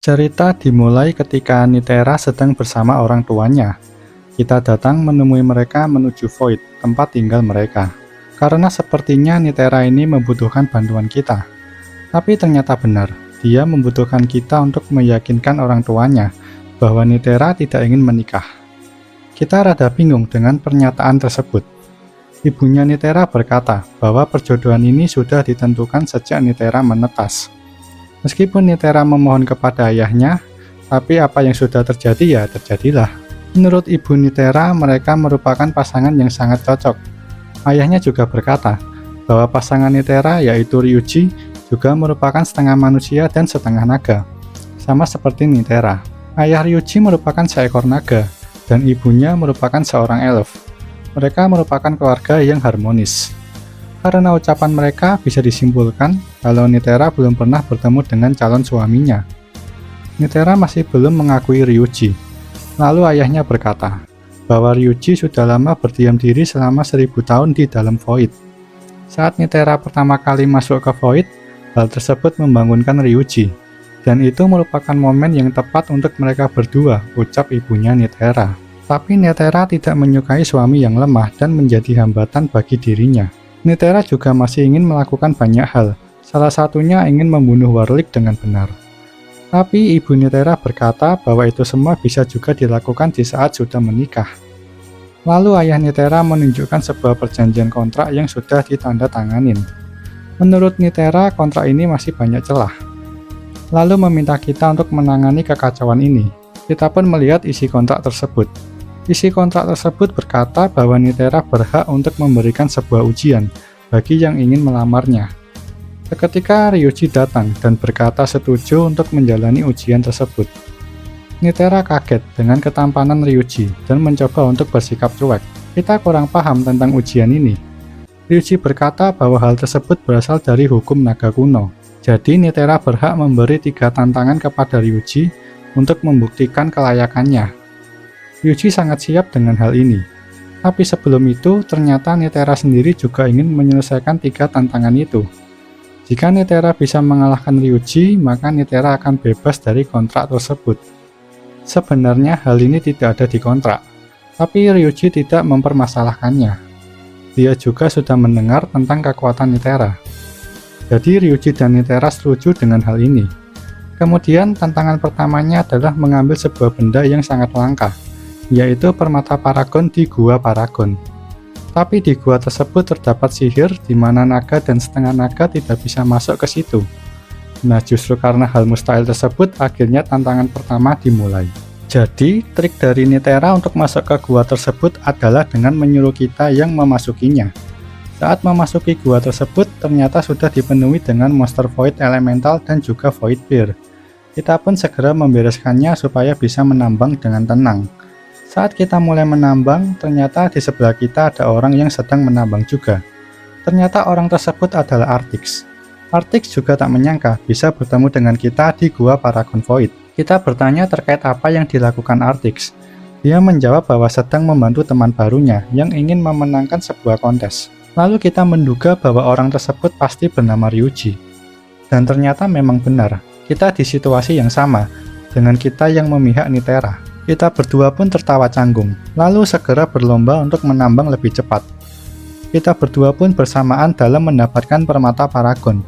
Cerita dimulai ketika Nitera sedang bersama orang tuanya. Kita datang menemui mereka menuju Void, tempat tinggal mereka. Karena sepertinya Nitera ini membutuhkan bantuan kita. Tapi ternyata benar, dia membutuhkan kita untuk meyakinkan orang tuanya bahwa Nitera tidak ingin menikah. Kita rada bingung dengan pernyataan tersebut. Ibunya Nitera berkata bahwa perjodohan ini sudah ditentukan sejak Nitera menetas. Meskipun Nitera memohon kepada ayahnya, tapi apa yang sudah terjadi ya terjadilah. Menurut ibu Nitera, mereka merupakan pasangan yang sangat cocok. Ayahnya juga berkata bahwa pasangan Nitera yaitu Ryuji juga merupakan setengah manusia dan setengah naga, sama seperti Nitera. Ayah Ryuji merupakan seekor naga, dan ibunya merupakan seorang elf. Mereka merupakan keluarga yang harmonis. Karena ucapan mereka bisa disimpulkan kalau Nitera belum pernah bertemu dengan calon suaminya. Nitera masih belum mengakui Ryuji. Lalu ayahnya berkata bahwa Ryuji sudah lama berdiam diri selama 1000 tahun di dalam Void. Saat Nitera pertama kali masuk ke Void, hal tersebut membangunkan Ryuji. Dan itu merupakan momen yang tepat untuk mereka berdua, ucap ibunya Nitera. Tapi Nitera tidak menyukai suami yang lemah dan menjadi hambatan bagi dirinya. Nitera juga masih ingin melakukan banyak hal, salah satunya ingin membunuh Warlick dengan benar. Tapi ibu Nitera berkata bahwa itu semua bisa juga dilakukan di saat sudah menikah. Lalu ayah Nitera menunjukkan sebuah perjanjian kontrak yang sudah ditandatanganin. Menurut Nitera, kontrak ini masih banyak celah. Lalu meminta kita untuk menangani kekacauan ini. Kita pun melihat isi kontrak tersebut. Isi kontrak tersebut berkata bahwa Nitera berhak untuk memberikan sebuah ujian bagi yang ingin melamarnya. Seketika Ryuji datang dan berkata setuju untuk menjalani ujian tersebut. Nitera kaget dengan ketampanan Ryuji dan mencoba untuk bersikap cuek. Kita kurang paham tentang ujian ini. Ryuji berkata bahwa hal tersebut berasal dari hukum naga kuno. Jadi Nitera berhak memberi 3 tantangan kepada Ryuji untuk membuktikan kelayakannya. Ryuji sangat siap dengan hal ini. Tapi sebelum itu, ternyata Nitera sendiri juga ingin menyelesaikan 3 tantangan itu. Jika Nitera bisa mengalahkan Ryuji, maka Nitera akan bebas dari kontrak tersebut. Sebenarnya hal ini tidak ada di kontrak, tapi Ryuji tidak mempermasalahkannya. Dia juga sudah mendengar tentang kekuatan Nitera. Jadi Ryuji dan Nitera setuju dengan hal ini. Kemudian tantangan pertamanya adalah mengambil sebuah benda yang sangat langka, yaitu permata Paragon di Gua Paragon. Tapi di gua tersebut terdapat sihir di mana naga dan setengah naga tidak bisa masuk ke situ. Nah, justru karena hal mustahil tersebut, akhirnya tantangan pertama dimulai. Jadi, trik dari Nitera untuk masuk ke gua tersebut adalah dengan menyuruh kita yang memasukinya. Saat memasuki gua tersebut, ternyata sudah dipenuhi dengan monster Void Elemental dan juga Void Bear. Kita pun segera membereskannya supaya bisa menambang dengan tenang. Saat kita mulai menambang, ternyata di sebelah kita ada orang yang sedang menambang juga. Ternyata orang tersebut adalah Artix. Artix juga tak menyangka bisa bertemu dengan kita di Gua Paragon Void. Kita bertanya terkait apa yang dilakukan Artix. Dia menjawab bahwa sedang membantu teman barunya yang ingin memenangkan sebuah kontes. Lalu kita menduga bahwa orang tersebut pasti bernama Ryuji. Dan ternyata memang benar, kita di situasi yang sama, dengan kita yang memihak Nitera. Kita berdua pun tertawa canggung, lalu segera berlomba untuk menambang lebih cepat. Kita berdua pun bersamaan dalam mendapatkan permata Paragon.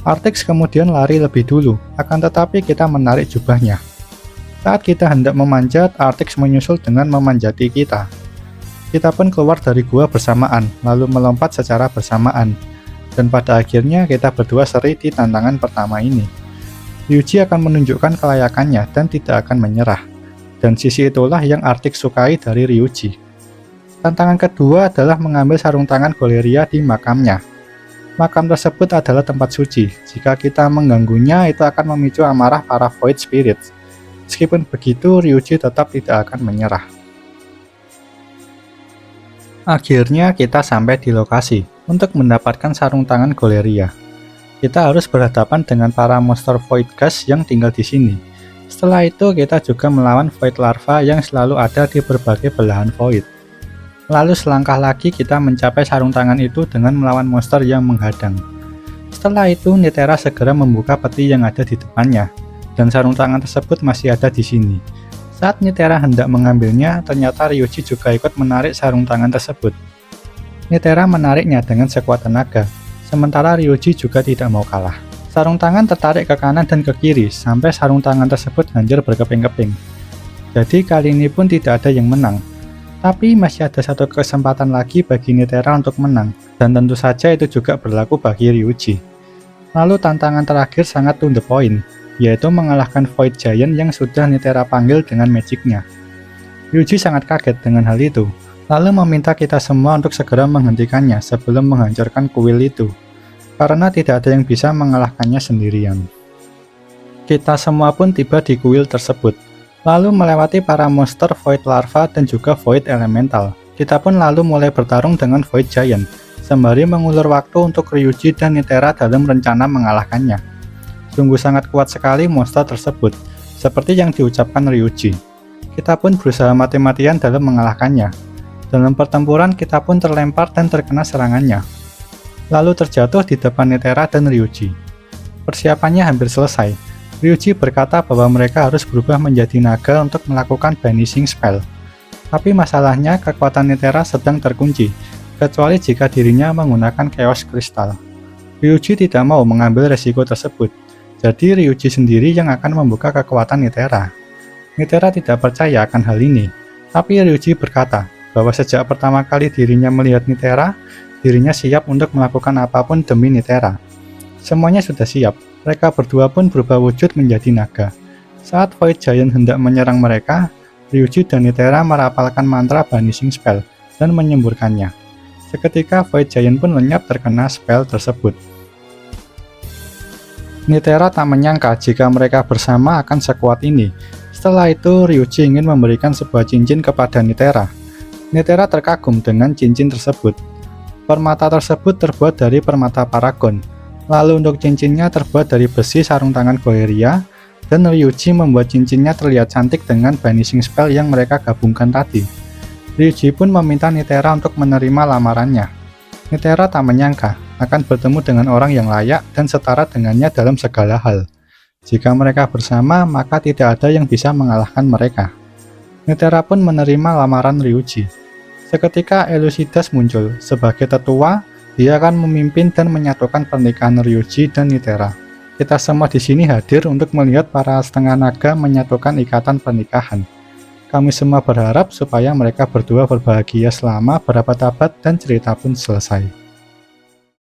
Artix kemudian lari lebih dulu, akan tetapi kita menarik jubahnya. Saat kita hendak memanjat, Artix menyusul dengan memanjati kita. Kita pun keluar dari gua bersamaan, lalu melompat secara bersamaan. Dan pada akhirnya kita berdua seri di tantangan pertama ini. Ryuji akan menunjukkan kelayakannya dan tidak akan menyerah. Dan sisi itulah yang Artix sukai dari Ryuji. Tantangan kedua adalah mengambil sarung tangan Goleria di makamnya. Makam tersebut adalah tempat suci. Jika kita mengganggunya, itu akan memicu amarah para Void Spirits. Meskipun begitu, Ryuji tetap tidak akan menyerah. Akhirnya kita sampai di lokasi untuk mendapatkan sarung tangan Goleria. Kita harus berhadapan dengan para monster Void Gas yang tinggal di sini. Setelah itu kita juga melawan Void Larva yang selalu ada di berbagai belahan Void. Lalu selangkah lagi kita mencapai sarung tangan itu dengan melawan monster yang menghadang. Setelah itu Nitera segera membuka peti yang ada di depannya. dan sarung tangan tersebut masih ada di sini. Saat Nitera hendak mengambilnya, ternyata Ryuji juga ikut menarik sarung tangan tersebut. Nitera menariknya dengan sekuat tenaga, sementara Ryuji juga tidak mau kalah. Sarung tangan tertarik ke kanan dan ke kiri, sampai sarung tangan tersebut hancur berkeping-keping. Jadi kali ini pun tidak ada yang menang. Tapi masih ada satu kesempatan lagi bagi Nitera untuk menang, dan tentu saja itu juga berlaku bagi Ryuji. Lalu tantangan terakhir sangat to the point, yaitu mengalahkan Void Giant yang sudah Nitera panggil dengan magicnya. Ryuji sangat kaget dengan hal itu, lalu meminta kita semua untuk segera menghentikannya sebelum menghancurkan kuil itu, karena tidak ada yang bisa mengalahkannya sendirian. Kita semua pun tiba di kuil tersebut, lalu melewati para monster Void Larva dan juga Void Elemental. Kita pun lalu mulai bertarung dengan Void Giant, sembari mengulur waktu untuk Ryuji dan Nitera dalam rencana mengalahkannya. Sungguh sangat kuat sekali monster tersebut, seperti yang diucapkan Ryuji. Kita pun berusaha mati-matian dalam mengalahkannya. Dalam pertempuran kita pun terlempar dan terkena serangannya, lalu terjatuh di depan Nitera dan Ryuji. Persiapannya hampir selesai. Ryuji berkata bahwa mereka harus berubah menjadi naga untuk melakukan banishing spell. Tapi masalahnya kekuatan Nitera sedang terkunci, kecuali jika dirinya menggunakan Chaos Crystal. Ryuji tidak mau mengambil resiko tersebut, jadi Ryuji sendiri yang akan membuka kekuatan Nitera. Nitera tidak percaya akan hal ini, tapi Ryuji berkata bahwa sejak pertama kali dirinya melihat Nitera, dirinya siap untuk melakukan apapun demi Nitera. Semuanya sudah siap, mereka berdua pun berubah wujud menjadi naga. Saat Void Giant hendak menyerang mereka, Ryuji dan Nitera merapalkan mantra banishing spell dan menyemburkannya. Seketika Void Giant pun lenyap terkena spell tersebut. Nitera tak menyangka jika mereka bersama akan sekuat ini. Setelah itu, Ryuji ingin memberikan sebuah cincin kepada Nitera. Nitera terkagum dengan cincin tersebut. Permata tersebut terbuat dari permata Paragon. Lalu untuk cincinnya terbuat dari besi sarung tangan Goeria, dan Ryuji membuat cincinnya terlihat cantik dengan banishing spell yang mereka gabungkan tadi. Ryuji pun meminta Nitera untuk menerima lamarannya. Nitera tak menyangka akan bertemu dengan orang yang layak dan setara dengannya dalam segala hal. Jika mereka bersama, maka tidak ada yang bisa mengalahkan mereka. Nitera pun menerima lamaran Ryuji. Seketika Elucidas muncul. Sebagai tetua, dia akan memimpin dan menyatukan pernikahan Ryuji dan Nitera. Kita semua di sini hadir untuk melihat para setengah naga menyatukan ikatan pernikahan. Kami semua berharap supaya mereka berdua berbahagia selama berabad-abad dan cerita pun selesai.